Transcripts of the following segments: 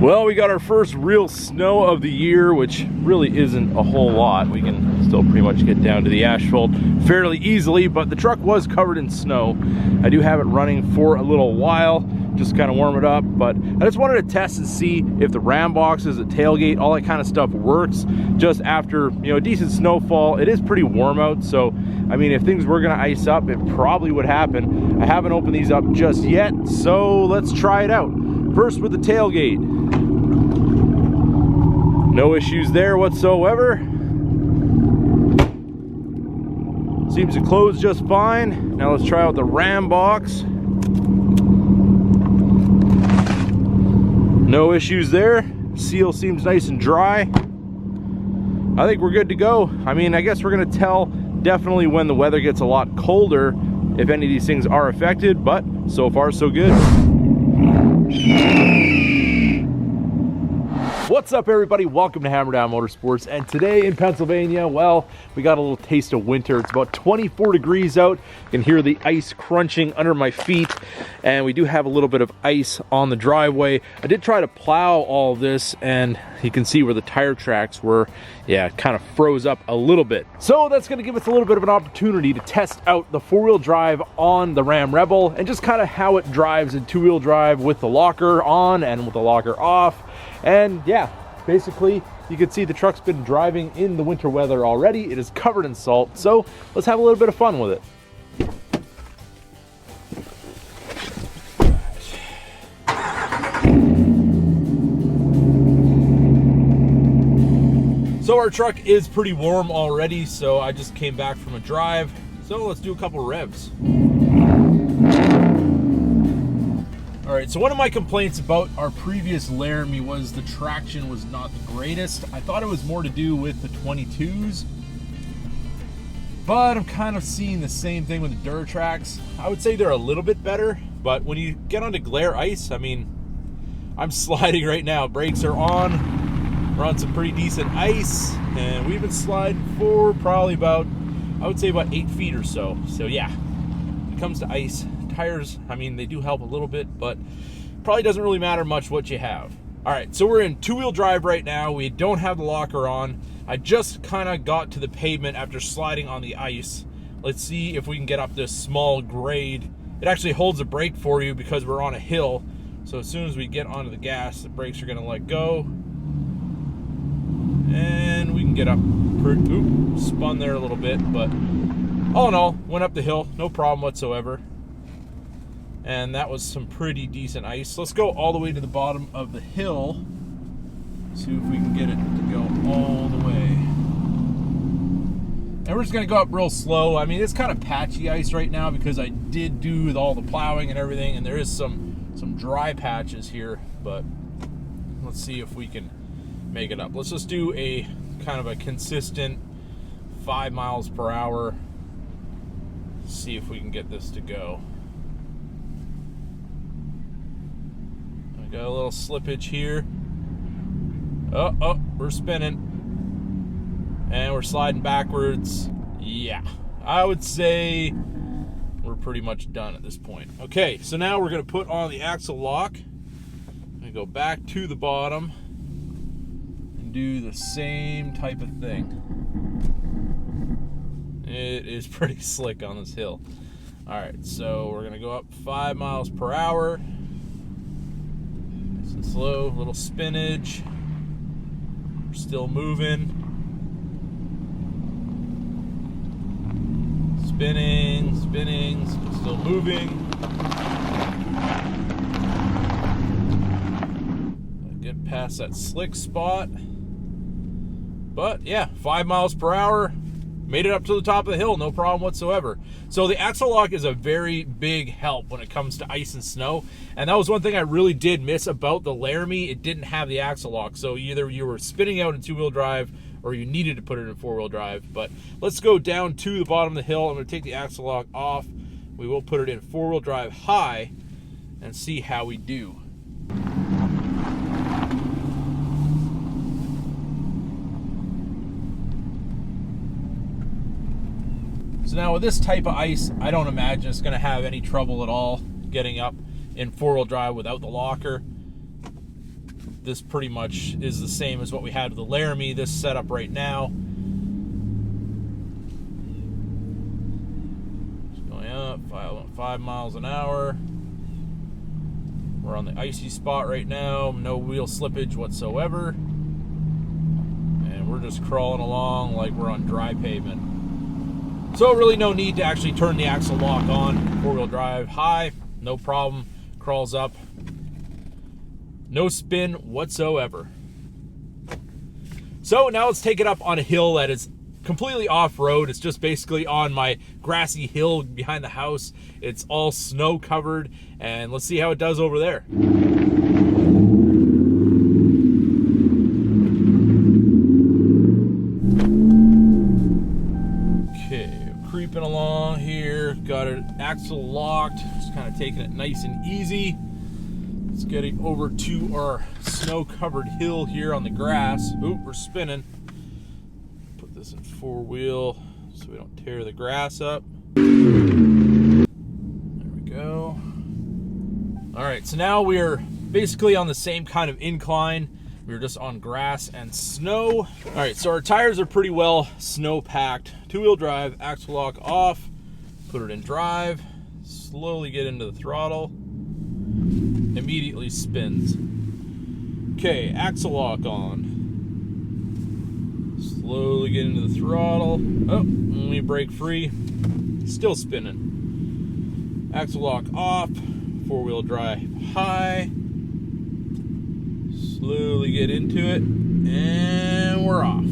Well, we got our first real snow of the year, which really isn't a whole lot. We can still pretty much get down to the asphalt fairly easily, but the truck was covered in snow. I do have it running for a little while, just kind of warm it up, but I just wanted to test and see if the ram boxes, the tailgate, all that kind of stuff works just after, you know, a decent snowfall. It is pretty warm out, so I mean, if things were gonna ice up, it probably would happen. I haven't opened these up just yet, so let's try it out. First with the tailgate. No issues there whatsoever. Seems to close just fine. Now let's try out the ram box. No issues there. Seal seems nice and dry. I think we're good to go. I mean, I guess we're gonna tell definitely when the weather gets a lot colder if any of these things are affected, but so far so good. What's up, everybody? Welcome to Hammerdown Motorsports, and today in Pennsylvania, well, we got a little taste of winter. It's about 24 degrees out. You can hear the ice crunching under my feet, and we do have a little bit of ice on the driveway. I did try to plow all of this, and you can see where the tire tracks were. Yeah, it kind of froze up a little bit. So that's going to give us a little bit of an opportunity to test out the four-wheel drive on the Ram Rebel, and just kind of how it drives in two-wheel drive with the locker on and with the locker off. And yeah, basically you can see the truck's been driving in the winter weather already. It is covered in salt, so let's have a little bit of fun with it. So our truck is pretty warm already, so I just came back from a drive. So let's do a couple revs. All right, so one of my complaints about our previous Laramie was the traction was not the greatest. I thought it was more to do with the 22s, but I'm kind of seeing the same thing with the Duratracs. I would say they're a little bit better, but when you get onto glare ice, I mean, I'm sliding right now. Brakes are on. We're on some pretty decent ice, and we've been sliding for probably about, I would say about 8 feet or so. So yeah, when it comes to ice, tires, I mean, they do help a little bit, but probably doesn't really matter much what you have. All right, so we're in two-wheel drive right now. We don't have the locker on. I just kind of got to the pavement after sliding on the ice. Let's see if we can get up this small grade. It actually holds a brake for you because we're on a hill. So as soon as we get onto the gas, the brakes are gonna let go. And we can get up. Ooh, spun there a little bit, but all in all, went up the hill, no problem whatsoever. And that was some pretty decent ice. Let's go all the way to the bottom of the hill. See if we can get it to go all the way. And we're just gonna go up real slow. I mean, it's kind of patchy ice right now because I did do all the plowing and everything, and there is some dry patches here, but let's see if we can make it up. Let's just do a kind of a consistent 5 miles per hour. See if we can get this to go. Got a little slippage here. Oh, we're spinning. And we're sliding backwards. Yeah, I would say we're pretty much done at this point. Okay, so now we're gonna put on the axle lock. I'm gonna go back to the bottom and do the same type of thing. It is pretty slick on this hill. All right, so we're gonna go up 5 miles per hour. Slow, little spinach. We're still moving. Spinning, still moving. Get past that slick spot. But yeah, 5 miles per hour. Made it up to the top of the hill, no problem whatsoever. So the axle lock is a very big help when it comes to ice and snow. And that was one thing I really did miss about the Laramie. It didn't have the axle lock. So either you were spinning out in two-wheel drive or you needed to put it in four-wheel drive. But let's go down to the bottom of the hill. I'm gonna take the axle lock off. We will put it in four-wheel drive high and see how we do. So now with this type of ice, I don't imagine it's going to have any trouble at all getting up in four-wheel drive without the locker. this pretty much is the same as what we had with the Laramie, this setup right now. Just going up 5 miles an hour. We're on the icy spot right now, no wheel slippage whatsoever. And we're just crawling along like we're on dry pavement. So really no need to actually turn the axle lock on. Four-wheel drive high, no problem, crawls up. No spin whatsoever. So now let's take it up on a hill that is completely off-road. It's just basically on my grassy hill behind the house. It's all snow covered, and let's see how it does over there. Creeping along here, got an axle locked, just kind of taking it nice and easy. It's getting over to our snow-covered hill here on the grass. Oop, we're spinning. Put this in four-wheel so we don't tear the grass up. There we go. All right, so now we're basically on the same kind of incline. We were just on grass and snow. All right, so our tires are pretty well snow-packed. Two-wheel drive, axle lock off, put it in drive, slowly get into the throttle, immediately spins. Okay, axle lock on. Slowly get into the throttle. Oh, let me break free. Still spinning. Axle lock off, four-wheel drive high. Slowly get into it, and we're off.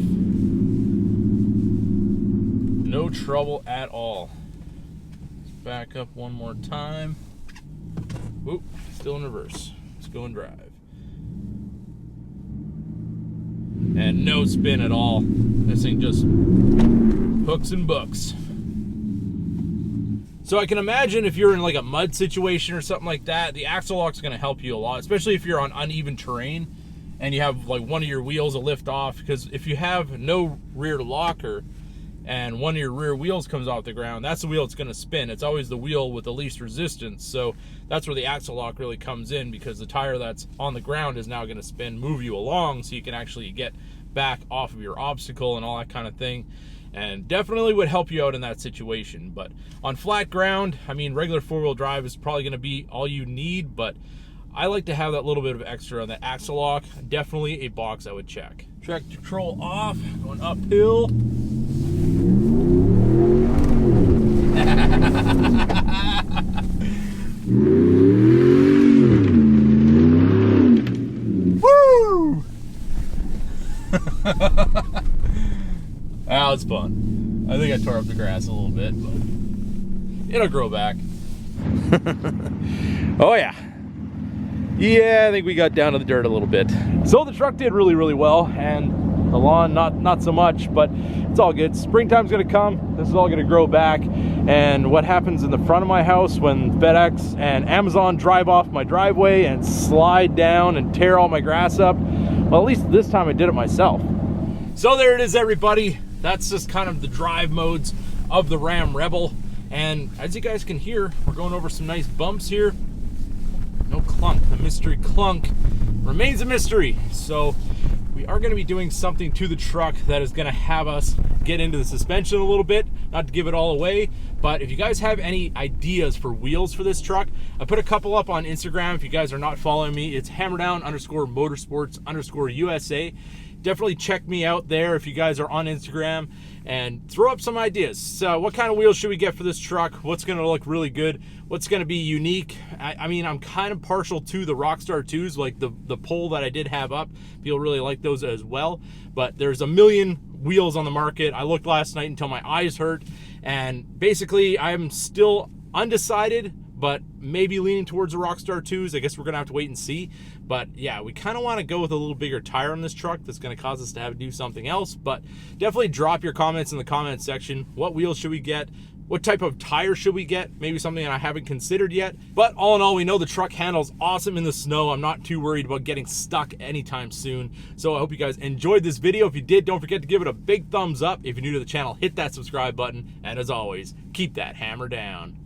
No trouble at all. Let's back up one more time. Oop, still in reverse. Let's go in drive. And no spin at all. This thing just hooks and books. So I can imagine if you're in like a mud situation or something like that, the axle lock's gonna help you a lot, especially if you're on uneven terrain and you have like one of your wheels will lift off, because if you have no rear locker and one of your rear wheels comes off the ground, that's the wheel that's gonna spin. It's always the wheel with the least resistance. So that's where the axle lock really comes in, because the tire that's on the ground is now gonna spin, move you along so you can actually get back off of your obstacle and all that kind of thing. And definitely would help you out in that situation. But on flat ground, I mean, regular four-wheel drive is probably gonna be all you need, but I like to have that little bit of extra on the axle lock. Definitely a box I would check. Traction control off, going uphill. Woo! That was fun. I think I tore up the grass a little bit, but it'll grow back. Oh yeah. Yeah, I think we got down to the dirt a little bit. So the truck did really, really well, and the lawn not so much, but it's all good. Springtime's gonna come. This is all gonna grow back. And what happens in the front of my house when FedEx and Amazon drive off my driveway and slide down and tear all my grass up? Well, at least this time I did it myself. So there it is, everybody. That's just kind of the drive modes of the Ram Rebel. And as you guys can hear, we're going over some nice bumps here. No clunk. The mystery clunk remains a mystery. So we are going to be doing something to the truck that is going to have us get into the suspension a little bit, not to give it all away. But if you guys have any ideas for wheels for this truck, I put a couple up on Instagram. If you guys are not following me, it's Hammerdown_motorsports_USA. Definitely check me out there if you guys are on Instagram, and throw up some ideas. So what kind of wheels should we get for this truck? What's going to look really good? What's going to be unique? I mean, I'm kind of partial to the Rockstar 2s, like the pole that I did have up. People really like those as well. But there's a million wheels on the market. I looked last night until my eyes hurt. And basically, I'm still undecided, but maybe leaning towards the Rockstar 2s. I guess we're going to have to wait and see. But yeah, we kind of want to go with a little bigger tire on this truck. That's going to cause us to have to do something else. But definitely drop your comments in the comment section. What wheels should we get? What type of tire should we get? Maybe something that I haven't considered yet. But all in all, we know the truck handles awesome in the snow. I'm not too worried about getting stuck anytime soon. So I hope you guys enjoyed this video. If you did, don't forget to give it a big thumbs up. If you're new to the channel, hit that subscribe button. And as always, keep that hammer down.